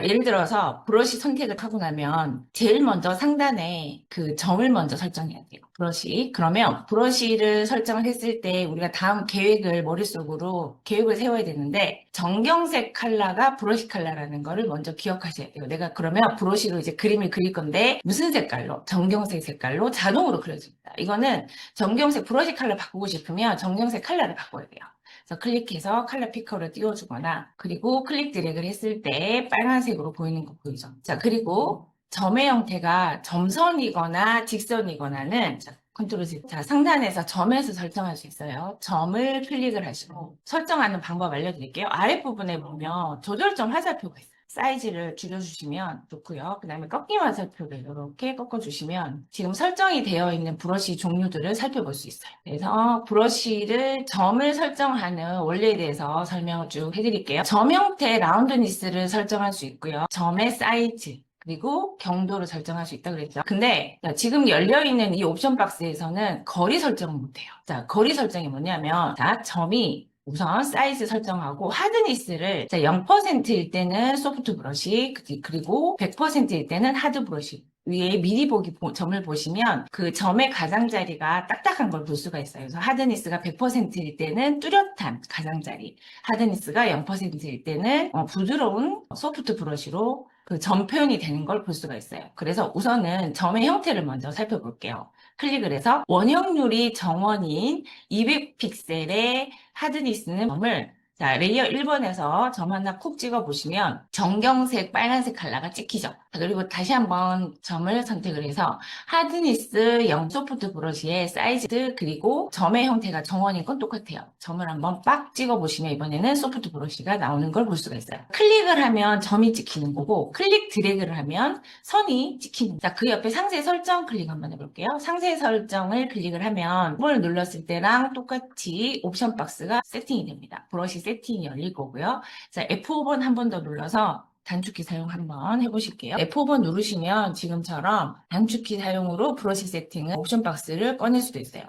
예를 들어서 브러쉬 선택을 하고 나면 제일 먼저 상단에 그 점을 먼저 설정해야 돼요. 브러쉬. 그러면 브러쉬를 설정을 했을 때 우리가 다음 계획을 머릿속으로 계획을 세워야 되는데 정경색 컬러가 브러쉬 컬러라는 거를 먼저 기억하셔야 돼요. 내가 그러면 브러쉬로 이제 그림을 그릴 건데 무슨 색깔로? 정경색 색깔로 자동으로 그려집니다. 이거는 정경색 브러쉬 컬러 바꾸고 싶으면 정경색 컬러를 바꿔야 돼요. 그래서 클릭해서 컬러 피커를 띄워주거나 그리고 클릭 드래그를 했을 때 빨간색으로 보이는 거 보이죠? 자, 그리고 점의 형태가 점선이거나 직선이거나는 자, 컨트롤 Z. 자, 상단에서 점에서 설정할 수 있어요. 점을 클릭을 하시고 설정하는 방법 알려드릴게요. 아랫부분에 보면 조절점 화살표가 있어요. 사이즈를 줄여주시면 좋고요. 그 다음에 꺾기 화살표를 이렇게 꺾어주시면 지금 설정이 되어 있는 브러쉬 종류들을 살펴볼 수 있어요. 그래서 브러쉬를 점을 설정하는 원리에 대해서 설명을 쭉 해드릴게요. 점 형태 라운드니스를 설정할 수 있고요. 점의 사이즈, 그리고 경도를 설정할 수 있다고 그랬죠. 근데 지금 열려있는 이 옵션 박스에서는 거리 설정을 못해요. 자, 거리 설정이 뭐냐면 자, 점이 우선 사이즈 설정하고 하드니스를 0%일 때는 소프트 브러쉬 그리고 100%일 때는 하드 브러쉬 위에 미리 보기 점을 보시면 그 점의 가장자리가 딱딱한 걸 볼 수가 있어요. 그래서 하드니스가 100%일 때는 뚜렷한 가장자리, 하드니스가 0%일 때는 부드러운 소프트 브러쉬로 그 점 표현이 되는 걸 볼 수가 있어요. 그래서 우선은 점의 형태를 먼저 살펴볼게요. 클릭을 해서 원형률이 정원인 200픽셀의 하드니스는 점을 자, 레이어 1번에서 점 하나 쿡 찍어 보시면 정경색 빨간색 컬러가 찍히죠. 자, 그리고 다시 한번 점을 선택을 해서 하드니스 0 소프트 브러쉬의 사이즈 그리고 점의 형태가 정원인 건 똑같아요. 점을 한번 빡 찍어 보시면 이번에는 소프트 브러쉬가 나오는 걸 볼 수가 있어요. 클릭을 하면 점이 찍히는 거고 클릭 드래그를 하면 선이 찍히는 자, 그 옆에 상세 설정 클릭 한번 해볼게요. 상세 설정을 클릭을 하면 뭘 눌렀을 때랑 똑같이 옵션 박스가 세팅이 됩니다. 브러쉬 세팅이 열릴 거고요. 자, F5번 한 번 더 눌러서 단축키 사용 한번 해보실게요. F5번 누르시면 지금처럼 단축키 사용으로 브러쉬 세팅은 옵션 박스를 꺼낼 수도 있어요.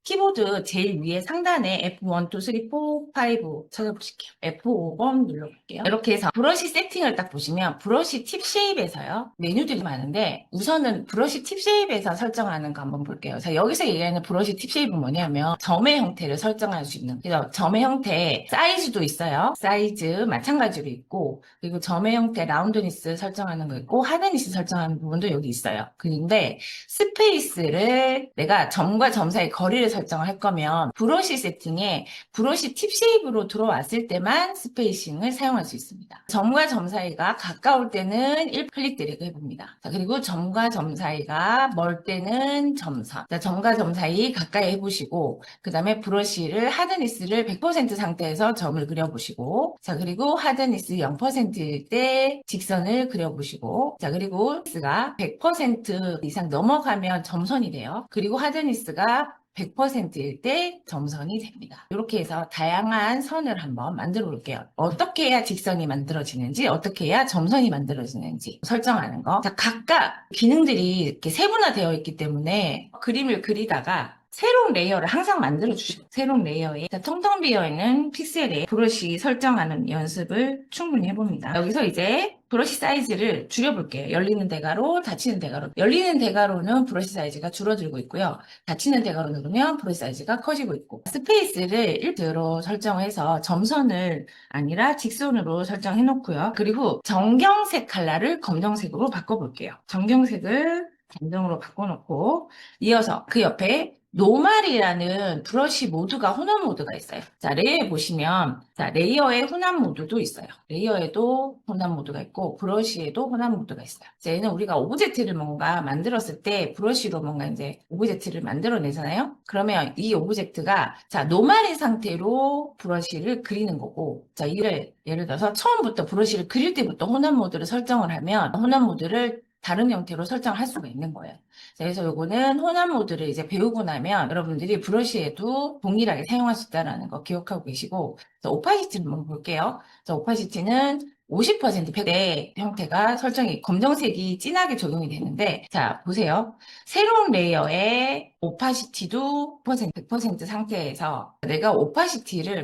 키보드 제일 위에 상단에 F1, 2, 3, 4, 5 찾아보실게요. F5번 눌러볼게요. 이렇게 해서 브러쉬 세팅을 딱 보시면 브러쉬 팁 쉐입에서요. 메뉴들이 많은데 우선은 브러쉬 팁 쉐입에서 설정하는 거 한번 볼게요. 자, 여기서 얘기하는 브러쉬 팁 쉐입은 뭐냐면 점의 형태를 설정할 수 있는 그래서 점의 형태 사이즈도 있어요. 사이즈 마찬가지로 있고 그리고 점의 형태 라운드니스 설정하는 거 있고 하드니스 설정하는 부분도 여기 있어요. 그런데 스페이스를 내가 점과 점 사이 거리를 설정을 할 거면 브러쉬 세팅에 브러쉬 팁 쉐입으로 들어왔을 때만 스페이싱을 사용할 수 있습니다. 점과 점 사이가 가까울 때는 1클릭 드래그 해봅니다. 자, 그리고 점과 점 사이가 멀 때는 점선. 자, 점과 점 사이 가까이 해보시고 그 다음에 브러쉬를 하드니스를 100% 상태에서 점을 그려보시고 자, 그리고 하드니스 0%일 때 직선을 그려보시고 자, 그리고 하드니스가 100% 이상 넘어가면 점선이 돼요. 그리고 하드니스가 100%일 때 점선이 됩니다. 이렇게 해서 다양한 선을 한번 만들어 볼게요. 어떻게 해야 직선이 만들어지는지, 어떻게 해야 점선이 만들어지는지 설정하는 거. 자, 각각 기능들이 이렇게 세분화되어 있기 때문에 그림을 그리다가 새로운 레이어를 항상 만들어주시고 새로운 레이어에 텅텅 비어있는 픽셀에 브러쉬 설정하는 연습을 충분히 해봅니다. 여기서 이제 브러쉬 사이즈를 줄여볼게요. 열리는 대괄호, 닫히는 대괄호. 열리는 대괄호는 브러쉬 사이즈가 줄어들고 있고요. 닫히는 대괄호 누르면 브러쉬 사이즈가 커지고 있고 스페이스를 1대로 설정해서 점선을 아니라 직선으로 설정해 놓고요. 그리고 정경색 컬러를 검정색으로 바꿔볼게요. 정경색을 검정으로 바꿔놓고 이어서 그 옆에 노말이라는 브러쉬 모드가 혼합 모드가 있어요. 자, 레이어에 보시면 자, 레이어에 혼합 모드도 있어요. 레이어에도 혼합 모드가 있고 브러쉬에도 혼합 모드가 있어요. 자, 얘는 우리가 오브젝트를 뭔가 만들었을 때 브러쉬로 뭔가 이제 오브젝트를 만들어내잖아요. 그러면 이 오브젝트가 자, 노말인 상태로 브러쉬를 그리는 거고 자, 이를 예를 들어서 처음부터 브러쉬를 그릴 때부터 혼합 모드를 설정을 하면 혼합 모드를 다른 형태로 설정할 수가 있는 거예요. 그래서 요거는 혼합 모드를 이제 배우고 나면 여러분들이 브러쉬에도 동일하게 사용할 수 있다는 거 기억하고 계시고 오파시티를 한번 볼게요. 오파시티는 50% 100의 형태가 설정이 검정색이 진하게 적용이 되는데 자 보세요. 새로운 레이어의 오파시티도 100% 상태에서 내가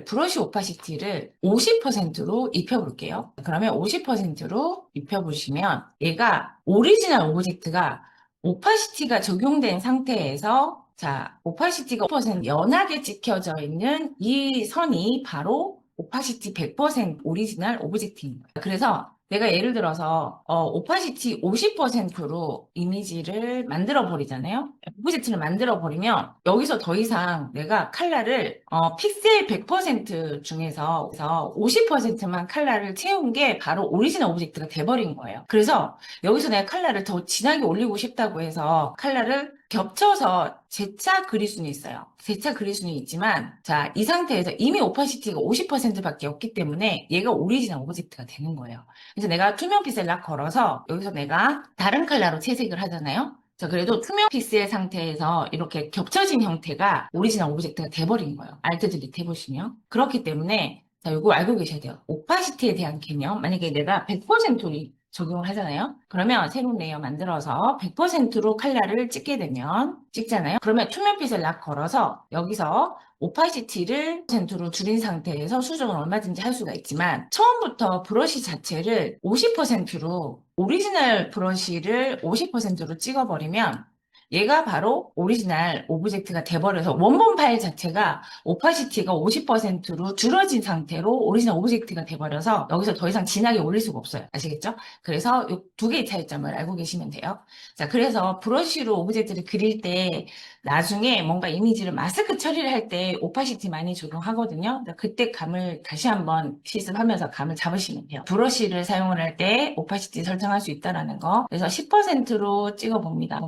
브러쉬 오파시티를 50%로 입혀볼게요. 그러면 50%로 입혀보시면 얘가 오리지널 오브젝트가 오파시티가 적용된 상태에서 자, 오파시티가 5% 연하게 찍혀져 있는 이 선이 바로 오파시티 100% 오리지널 오브젝트인 거예요. 그래서 내가 예를 들어서 오파시티 50%로 이미지를 만들어 버리잖아요. 오브젝트를 만들어 버리면 여기서 더 이상 내가 컬러를 픽셀 100% 중에서 50%만 컬러를 채운 게 바로 오리지널 오브젝트가 돼버린 거예요. 그래서 여기서 내가 컬러를 더 진하게 올리고 싶다고 해서 컬러를 겹쳐서 재차 그릴 수는 있어요. 재차 그릴 수는 있지만 자, 이 상태에서 이미 오파시티가 50%밖에 없기 때문에 얘가 오리지널 오브젝트가 되는 거예요. 그래서 내가 투명 픽셀 락 걸어서 여기서 내가 다른 컬러로 채색을 하잖아요. 자, 그래도 투명 픽셀 상태에서 이렇게 겹쳐진 형태가 오리지널 오브젝트가 돼버린 거예요. 알트 딜리트 해보시면. 그렇기 때문에 자, 이거 알고 계셔야 돼요. 오파시티에 대한 개념. 만약에 내가 100% 적용을 하잖아요. 그러면 새로운 레이어 만들어서 100%로 컬러를 찍잖아요. 그러면 투명 픽셀 락 걸어서 여기서 오파시티를 100%로 줄인 상태에서 수정을 얼마든지 할 수가 있지만 처음부터 브러쉬 자체를 50%로 오리지널 브러쉬를 50%로 찍어버리면 얘가 바로 오리지널 오브젝트가 돼버려서 원본 파일 자체가 오파시티가 50%로 줄어진 상태로 오리지널 오브젝트가 돼버려서 여기서 더 이상 진하게 올릴 수가 없어요. 아시겠죠? 그래서 이 두 개의 차이점을 알고 계시면 돼요. 자, 그래서 브러쉬로 오브젝트를 그릴 때 나중에 뭔가 이미지를 마스크 처리를 할 때 오파시티 많이 적용하거든요. 그때 감을 다시 한번 실습하면서 감을 잡으시면 돼요. 브러쉬를 사용을 할 때 오파시티 설정할 수 있다는 거. 그래서 10%로 찍어봅니다.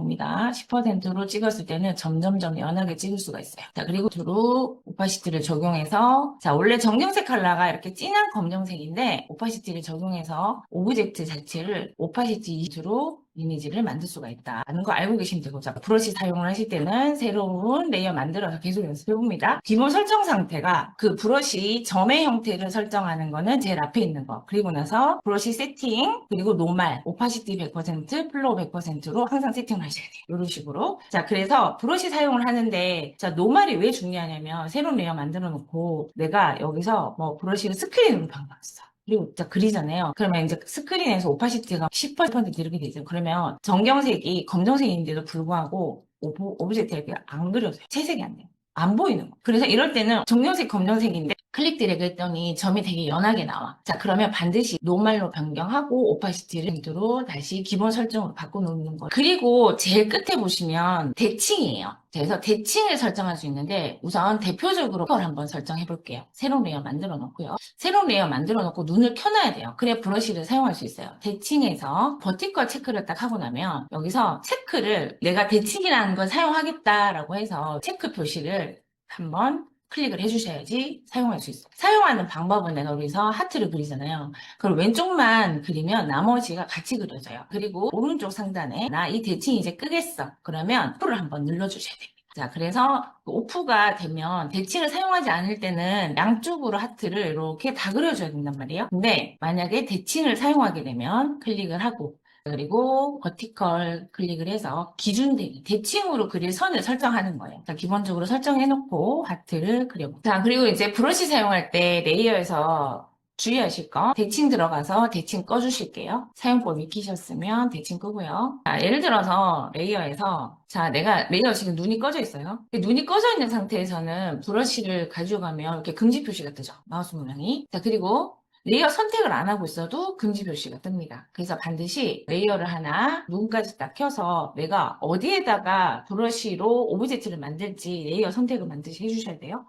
10%로 찍었을 때는 점점점 연하게 찍을 수가 있어요. 자, 그리고 두루 오파시티를 적용해서 자, 원래 정경색 컬러가 이렇게 진한 검정색인데 오파시티를 적용해서 오브젝트 자체를 오파시티 2로 이미지를 만들 수가 있다는 거 알고 계시면 되고 자, 브러쉬 사용을 하실 때는 새로운 레이어 만들어서 계속 연습해봅니다. 기본 설정 상태가 그 브러쉬 점의 형태를 설정하는 거는 제일 앞에 있는 거 그리고 나서 브러쉬 세팅 그리고 노말 오파시티 100% 플로우 100%로 항상 세팅을 하셔야 돼요. 이런 식으로 자 그래서 브러쉬 사용을 하는데 자 노말이 왜 중요하냐면 새로운 레이어 만들어 놓고 내가 여기서 뭐 브러쉬를 스크린으로 바꿨어. 그리고 자 그리잖아요. 그러면 이제 스크린에서 오파시티가 10% 이렇게 되죠. 그러면 정경색이 검정색인데도 불구하고 오브젝트가 이렇게 안 그려져요. 채색이 안 돼요. 안 보이는 거. 그래서 이럴 때는 정경색, 검정색인데 클릭 드래그 했더니 점이 되게 연하게 나와. 자, 그러면 반드시 노말로 변경하고 오파시티를 로 다시 기본 설정으로 바꿔놓는 거예요. 그리고 제일 끝에 보시면 대칭이에요. 그래서 대칭을 설정할 수 있는데 우선 대표적으로 그걸 한번 설정해 볼게요. 새로운 레이어 만들어 놓고요. 새로운 레이어 만들어 놓고 눈을 켜놔야 돼요. 그래야 브러쉬를 사용할 수 있어요. 대칭에서 버티컬 체크를 딱 하고 나면 여기서 체크를 내가 대칭이라는 걸 사용하겠다라고 해서 체크 표시를 한번 클릭을 해주셔야지 사용할 수 있어요. 사용하는 방법은 내가 여기서 하트를 그리잖아요. 그럼 왼쪽만 그리면 나머지가 같이 그려져요. 그리고 오른쪽 상단에 나 이 대칭 이제 끄겠어. 그러면 오프를 한번 눌러주셔야 됩니다. 자, 그래서 오프가 되면 대칭을 사용하지 않을 때는 양쪽으로 하트를 이렇게 다 그려줘야 된단 말이에요. 근데 만약에 대칭을 사용하게 되면 클릭을 하고 그리고 버티컬 클릭을 해서 기준 대칭으로 그릴 선을 설정하는 거예요. 자, 기본적으로 설정해놓고 하트를 그려보고. 자, 그리고 이제 브러쉬 사용할 때 레이어에서 주의하실 거 대칭 들어가서 대칭 꺼주실게요. 사용법 익히셨으면 대칭 끄고요. 자, 예를 들어서 레이어에서 자 내가 레이어 지금 눈이 꺼져 있어요. 눈이 꺼져 있는 상태에서는 브러쉬를 가져가면 이렇게 금지 표시가 뜨죠. 마우스 모양이. 자 그리고 레이어 선택을 안 하고 있어도 금지 표시가 뜹니다. 그래서 반드시 레이어를 하나 눈까지 딱 켜서 내가 어디에다가 브러쉬로 오브젝트를 만들지 레이어 선택을 반드시 해주셔야 돼요.